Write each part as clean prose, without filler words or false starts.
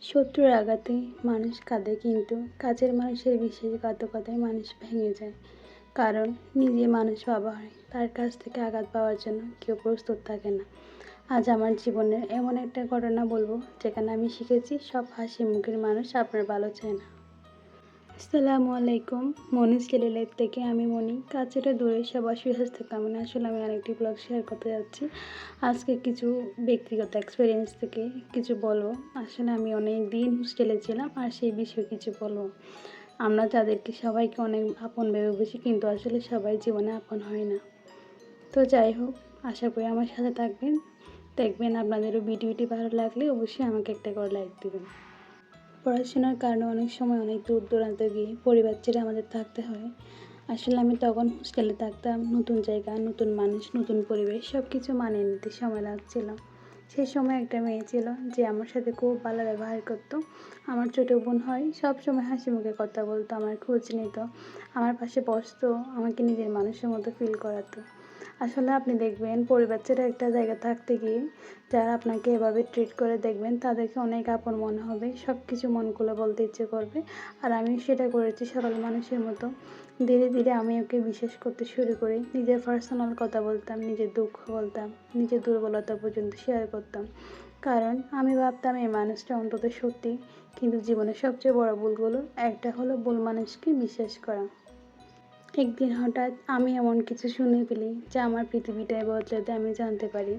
শত্রুর আঘাতে মানুষ কাঁদে, কিন্তু কাছের মানুষের বিশ্বাসঘাতকতায় মানুষ ভেঙে যায়। কারণ নিজে মানুষ ভাবা হয়, তার কাছ থেকে আঘাত পাওয়ার জন্য কেউ প্রস্তুত থাকে না। আজ আমার জীবনের এমন একটা ঘটনা বলবো, যেখানে আমি শিখেছি সব হাসি মুখের মানুষ আপনার ভালো চায় না। আসসালামু আলাইকুম। মনিস ডেলি লাইফ থেকে আমি মনি। কাছের দূরে সবার সুস্বাস্থ্য কামনা। আসলে আমি আরেকটি ব্লগ শেয়ার করতে যাচ্ছি। আজকে কিছু ব্যক্তিগত এক্সপিরিয়েন্স থেকে কিছু বলবো। আসলে আমি অনেক দিন হোস্টেলে ছিলাম, আর সেই বিষয়ে কিছু বলবো। আমরা যাদেরকে সবাইকে অনেক আপন ভেবে বুঝি, কিন্তু আসলে সবাই জীবনে আপন হয় না। তো যাই হোক, আশা করি আমার সাথে থাকবেন, দেখবেন। আপনাদেরও ভিডিওটি ভালো লাগলে অবশ্যই আমাকে একটা করে লাইক দেবেন। পড়াশোনার কারণে অনেক সময় অনেক দূর দূরান্তে গিয়ে পরিবার ছেড়ে আমাদের থাকতে হয়। আসলে আমি তখন হোস্টেলে থাকতাম, নতুন জায়গা, নতুন মানুষ, নতুন পরিবেশ, সব কিছু মানিয়ে নিতে সময় লাগছিল। সেই সময় একটা মেয়ে ছিল যে আমার সাথে খুব ভালো ব্যবহার করতো। আমার ছোটো বোন হয়, সব সময় হাসি মুখে কথা বলতো, আমার খোঁজ নিত, আমার পাশে বসতো, আমাকে নিজের মানুষের মতো ফিল করাতো। আসলে আপনি দেখবেন, পরিবার ছেড়ে একটা জায়গা থাকতে গিয়ে যারা আপনাকে এভাবে ট্রিট করে, দেখবেন তাদেরকে অনেক আপন মনে হবে, সব কিছু মন খুলে বলতে ইচ্ছে করবে। আর আমি সেটা করেছি সরল মানুষের মতো। ধীরে ধীরে আমি ওকে বিশ্বাস করতে শুরু করি। নিজের পার্সোনাল কথা বলতাম, নিজের দুঃখ বলতাম, নিজের দুর্বলতা পর্যন্ত শেয়ার করতাম। কারণ আমি ভাবতাম এই মানুষটা অন্তত সত্যি। কিন্তু জীবনের সবচেয়ে বড় ভুলগুলো একটা হলো ভুল মানুষকে বিশ্বাস করা। একদিন হঠাৎ আমি এমন কিছু শুনে ফেলি যা আমার পৃথিবীটাই বদলে দেয়। আমি জানতে পারি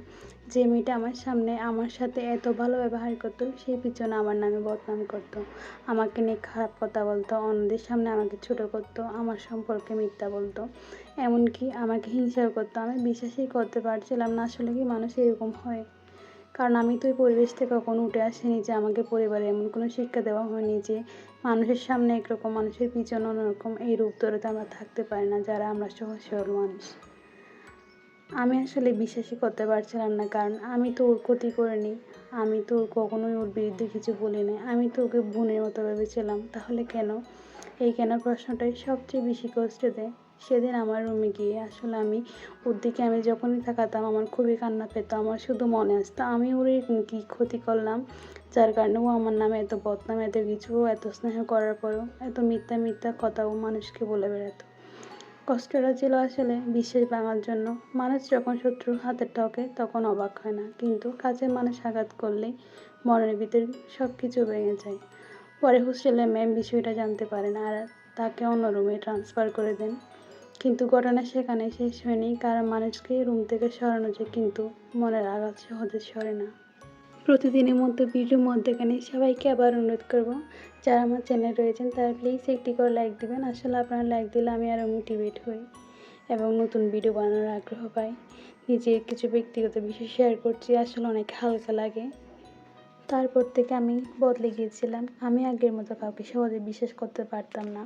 যে মেয়েটা আমার সামনে আমার সাথে এত ভালো ব্যবহার করতো, সেই পিছনে আমার নামে বদনাম করতো, আমাকে নিয়ে খারাপ কথা বলতো, অন্যদের সামনে আমাকে ছোটো করতো, আমার সম্পর্কে মিথ্যা বলতো, এমনকি আমাকে হিংসাও করতো। আমি বিশ্বাসই করতে পারছিলাম না আসলে কি মানুষ এরকম হয়। কারণ আমি তো ওই পরিবেশ থেকে কখনো উঠে আসিনি, যে আমাকে পরিবারে এমন কোনো শিক্ষা দেওয়া হয়নি যে মানুষের সামনে একরকম, মানুষের পিছনে অন্যরকম। এই রূপ ধরে তো আমরা থাকতে পারি না যারা আমরা সহজ সরল মানুষ। আমি আসলে বিশ্বাসই করতে পারছিলাম না, কারণ আমি তো ওর ক্ষতি করিনি, আমি তো কখনোই ওর বিরুদ্ধে কিছু বলি নাই, আমি তো ওকে বোনের মতো ভেবেছিলাম। তাহলে কেন? এই কেন প্রশ্নটাই সবচেয়ে বেশি কষ্ট দেয়। সেদিন আমার রুমে গিয়ে আসলে আমি ওর দিকে আমি যখনই তাকাতাম আমার খুবই কান্না পেত। আমার শুধু মনে আসতো আমি ওর এরকম কী ক্ষতি করলাম, যার কারণে ও আমার নামে এত বদনাম, এত কিছু, এত স্নেহ করার পরও এত মিথ্যা মিথ্যা কথা ও মানুষকে বলে বেড়াতো। কষ্টটা ছিল আসলে বিশ্বাস ভাঙার জন্য। মানুষ যখন শত্রুর হাতে ঠকে তখন অবাক হয় না, কিন্তু কাছের মানুষ আঘাত করলেই মনের ভিতর সব কিছু ভেঙে যায়। পরে হোস্টেলের ম্যাম বিষয়টা জানতে পারেন, আর তাকে অন্য রুমে ট্রান্সফার করে দেন। কিন্তু ঘটনা সেখানে শেষ হয়নি, কারণ মানুষকে রুম থেকে সরানো যায়, কিন্তু মনের আঘাত সহজে সরে না। প্রতিদিনের মতো ভিডিওর মধ্যেখানে সবাইকে আবার অনুরোধ করব, যারা আমার চ্যানেল রয়েছেন তারা প্লিজ একটি করে লাইক দেবেন। আসলে আপনারা লাইক দিলে আমি আরও মোটিভেট হই এবং নতুন ভিডিও বানানোর আগ্রহ পাই। নিজের কিছু ব্যক্তিগত বিষয় শেয়ার করছি, আসলে অনেক হালকা লাগে। তারপর থেকে আমি বদলে গিয়েছিলাম। আমি আগের মতো কাউকে সহজে বিশ্বাস করতে পারতাম না,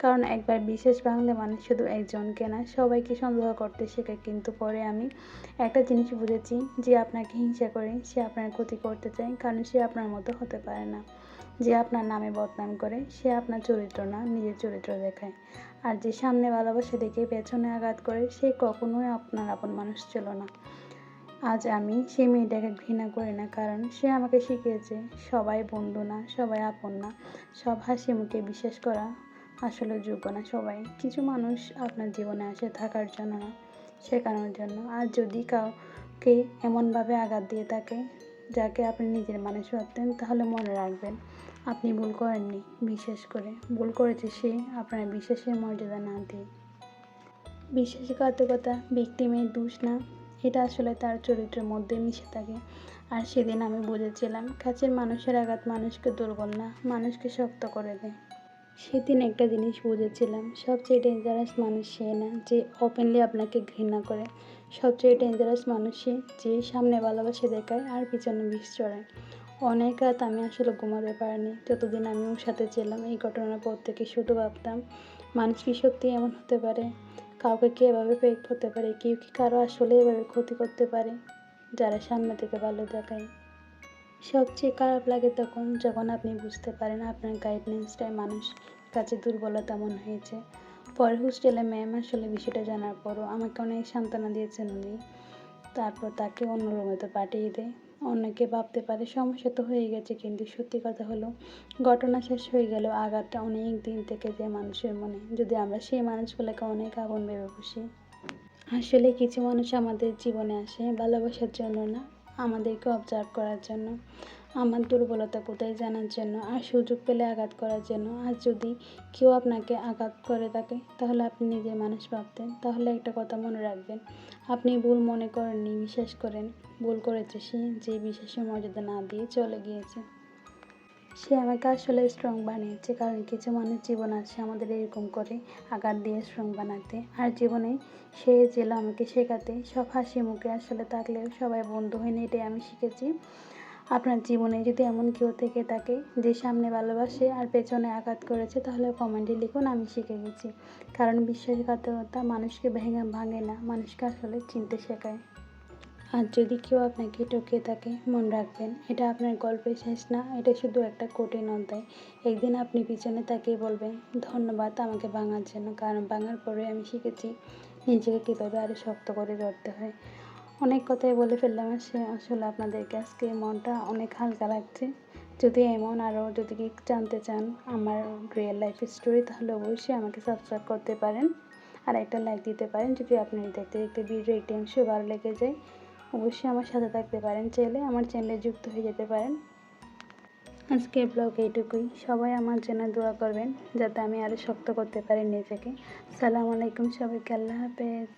কারণ একবার বিশ্বাস ভাঙলে মানুষ শুধু একজনকে না, সবাইকে সন্দেহ করতে শেখায়। কিন্তু পরে আমি একটা জিনিস বুঝেছি, যে আপনাকে হিংসা করে সে আপনার ক্ষতি করতে চায়, কারণ সে আপনার মতো হতে পারে না। যে আপনার নামে বদনাম করে সে আপনার চরিত্র না, নিজের চরিত্র দেখায়। আর যে সামনে ভালোবাসা দেখে পেছনে আঘাত করে সে কখনোই আপনার আপন মানুষ ছিল না। আজ আমি সেই মেয়েটাকে ঘৃণা করি না, কারণ সে আমাকে শিখিয়েছে সবাই বন্ধু না, সবাই আপন না, সব হাসি মুখে বিশ্বাস করা আসলে যোগ্য না সবাই। কিছু মানুষ আপনার জীবনে আসে থাকার জন্য না, শেখানোর জন্য। আর যদি কাউকে এমনভাবে আঘাত দিয়ে থাকে যাকে আপনি নিজের মানুষ ভাবতেন, তাহলে মনে রাখবেন আপনি ভুল করেননি বিশ্বাস করে, ভুল করেছে সে আপনার বিশ্বাসের মর্যাদা না দিয়ে। বিশ্বাসঘাতকতা ভিকটিমের দোষ না, এটা আসলে তার চরিত্রের মধ্যে মিশে থাকে। আর সেদিন আমি বুঝেছিলাম, কাছের মানুষের আঘাত মানুষকে দুর্বল না, মানুষকে শক্ত করে দেয়। সেদিন একটা জিনিস বুঝেছিলাম, সবচেয়ে ডেঞ্জারাস মানুষ সে না যে ওপেনলি আপনাকে ঘৃণা করে, সবচেয়ে ডেঞ্জারাস মানুষ সে যে সামনে ভালোবাসা দেখায় আর পিছনে বিষ চড়ায়। অনেক রাত আমি আসলে ঘুমাতে পারিনি যতদিন আমি ওর সাথে ছিলাম। এই ঘটনার পর থেকে শুধু ভাবতাম, মানুষ কি সত্যি এমন হতে পারে? কাউকে কি এভাবে ফেক হতে পারে? কেউ কি কারো আসলে এভাবে ক্ষতি করতে পারে যারা সামনে থেকে ভালো দেখায়? সবচেয়ে খারাপ লাগে তখন যখন আপনি বুঝতে পারেন আপনার গাইডলাইন্সটাই মানুষ কাছে দুর্বলতা মনে হয়েছে। পরে হোস্টেলে ম্যাম আসলে বিষয়টা জানার পরও আমাকে অনেক সান্ত্বনা দিয়েছেন উনি। তারপর তাকে অন্য রুমেতে পাঠিয়ে দেয়। অনেকে ভাবতে পারে সমস্যা তো হয়ে গেছে, কিন্তু সত্যি কথা হলো ঘটনা শেষ হয়ে গেলেও আঘাতটা অনেক দিন থেকে যায় মানুষের মনে, যদি আমরা সেই মানুষগুলোকে অনেক আপন ভেবে বসি। আসলে কিছু মানুষ আমাদের জীবনে আসে ভালোবাসার জন্য না, আমাদেরকে অবজার্ভ করার জন্য, আমার দুর্বলতা কোথায় জানার জন্য, আর সুযোগ পেলে আঘাত করার জন্য। আর যদি কেউ আপনাকে আঘাত করে থাকে তাহলে আপনি নিজের মানুষ ভাবতেন, তাহলে একটা কথা মনে রাখবেন, আপনি ভুল মনে করেননি, বিশ্বাস করেন ভুল করেছে সে, যে বিশ্বাসের মর্যাদা না দিয়ে চলে গিয়েছে। সে আমাকে আসলে স্ট্রং বানিয়েছে, কারণ কিছু মানুষ জীবন আছে আমাদের এরকম করে আঘাত দিয়ে স্ট্রং বানাতে। আর জীবনে সে ছিল আমাকে শেখাতে, সব হাসি মুখে আসলে থাকলেও সবাই বন্ধু হয়নি, এটাই আমি শিখেছি। আপনার জীবনে যদি এমন কেউ থেকে থাকে যে সামনে ভালোবাসে আর পেছনে আঘাত করেছে, তাহলে কমেন্টে লিখুন আমি শিখে গেছি। কারণ বিশ্বাসঘাতকতা মানুষকে ভাঙে না, মানুষকে আসলে চিনতে শেখায়। আর যদি কেউ আপনাকে ঠকিয়ে থাকে, মনে রাখবেন এটা আপনার গল্পের শেষ না, এটা শুধু একটা কঠিন অধ্যায়। একদিন আপনি পিছনে তাকিয়ে বলবেন ধন্যবাদ আমাকে ভাঙার জন্য, কারণ ভাঙার পরে আমি শিখেছি নিজেকে কীভাবে আরও শক্ত করে ধরতে হয়। অনেক কথাই বলে ফেললাম, আসলে আপনাদেরকে আজকে মনটা অনেক হালকা লাগছে। যদি এমন আরও যদি কি জানতে চান আমার রিয়েল লাইফ স্টোরি, তাহলে অবশ্যই আমাকে সাবস্ক্রাইব করতে পারেন আর একটা লাইক দিতে পারেন। যদি আপনি দেখতে দেখতে ভিডিও একটি অংশ ভালো লেগে যায়, অবশ্যই আমার সাথে থাকতে পারেন, চাইলে আমার চ্যানেলে যুক্ত হয়ে যেতে পারেন। আজকের ব্লগ এইটুকুই, সবাই আমার জন্য দোয়া করবেন যাতে আমি আরও শক্ত করতে পারি নিজেকে। সালামু আলাইকুম সবাইকে, আল্লাহ হাফেজ।